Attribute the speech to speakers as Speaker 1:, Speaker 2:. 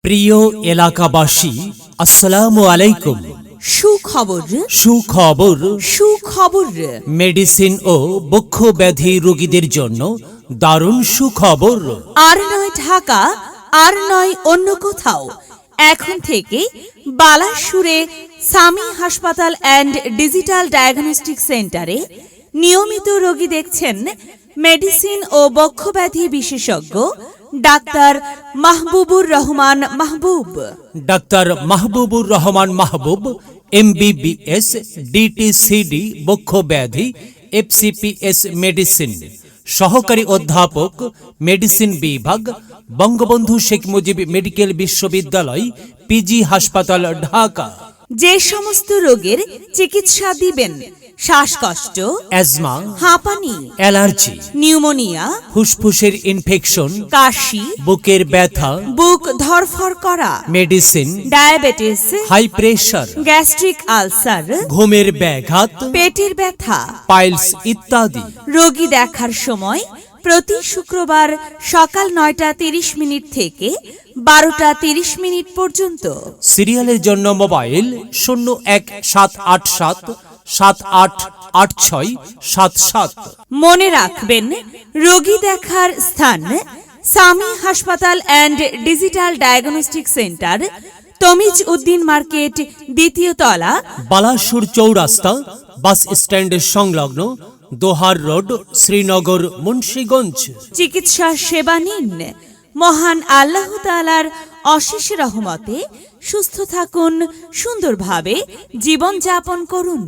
Speaker 1: প্রিয় এলাকাবাসী, আসসালামু আলাইকুম।
Speaker 2: সুখবর
Speaker 1: সুখবর
Speaker 2: সুখবর
Speaker 1: মেডিসিন ও বক্ষ ব্যাধি রোগীদের জন্য দারুণ সুখবর।
Speaker 2: আর নয় ঢাকা, আর নয় অন্য কোথাও, এখন থেকে বালাসুরে সামি হাসপাতাল অ্যান্ড ডিজিটাল ডায়াগনস্টিক সেন্টারে নিয়মিত রোগী দেখছেন মেডিসিন ও বক্ষব্যাধি বিশেষজ্ঞ ডাক্তার মাহবুবুর রহমান মাহবুব।
Speaker 1: ডাক্তার মাহবুবুর রহমান মাহবুব MBBS DTCD বক্ষ ব্যাধি FCPS মেডিসিন, সহকারী অধ্যাপক মেডিসিন বিভাগ, বঙ্গবন্ধু শেখ মুজিব মেডিকেল বিশ্ববিদ্যালয়, PG হাসপাতাল, ঢাকা।
Speaker 2: যে সমস্ত রোগের চিকিৎসা দিবেন: শ্বাসকষ্ট,
Speaker 1: অ্যাজমা,
Speaker 2: হাঁপানি,
Speaker 1: অ্যালার্জি,
Speaker 2: নিউমোনিয়া,
Speaker 1: ফুসফুসের ইনফেকশন,
Speaker 2: কাশি,
Speaker 1: বুকের ব্যথা,
Speaker 2: বুক ধরফর করা,
Speaker 1: medicine,
Speaker 2: diabetes,
Speaker 1: high pressure,
Speaker 2: gastric ulcer,
Speaker 1: ঘুমের ব্যাঘাত,
Speaker 2: পেটের ব্যথা,
Speaker 1: পাইলস ইত্যাদি।
Speaker 2: রোগী দেখার সময় প্রতি শুক্রবার সকাল 9টা 30 থেকে 12টা 30 পর্যন্ত।
Speaker 1: সিরিয়ালের জন্য মোবাইল 017877888677।
Speaker 2: মনে রাখবেন, রোগী দেখার স্থান সামি হাসপাতাল and digital diagnostic centre, Tamiz Uddin market, 2য় তলা,
Speaker 1: বালাসুর চৌরাস্তা, বাস স্ট্যান্ডের সংলগ্ন, দোহার রোড, শ্রীনগর, মুন্সিগঞ্জ।
Speaker 2: চিকিৎসা সেবা নিন। মহান আল্লাহ তাআলার অশেষ রহমতে সুস্থ থাকুন, সুন্দরভাবে জীবনযাপন করুন।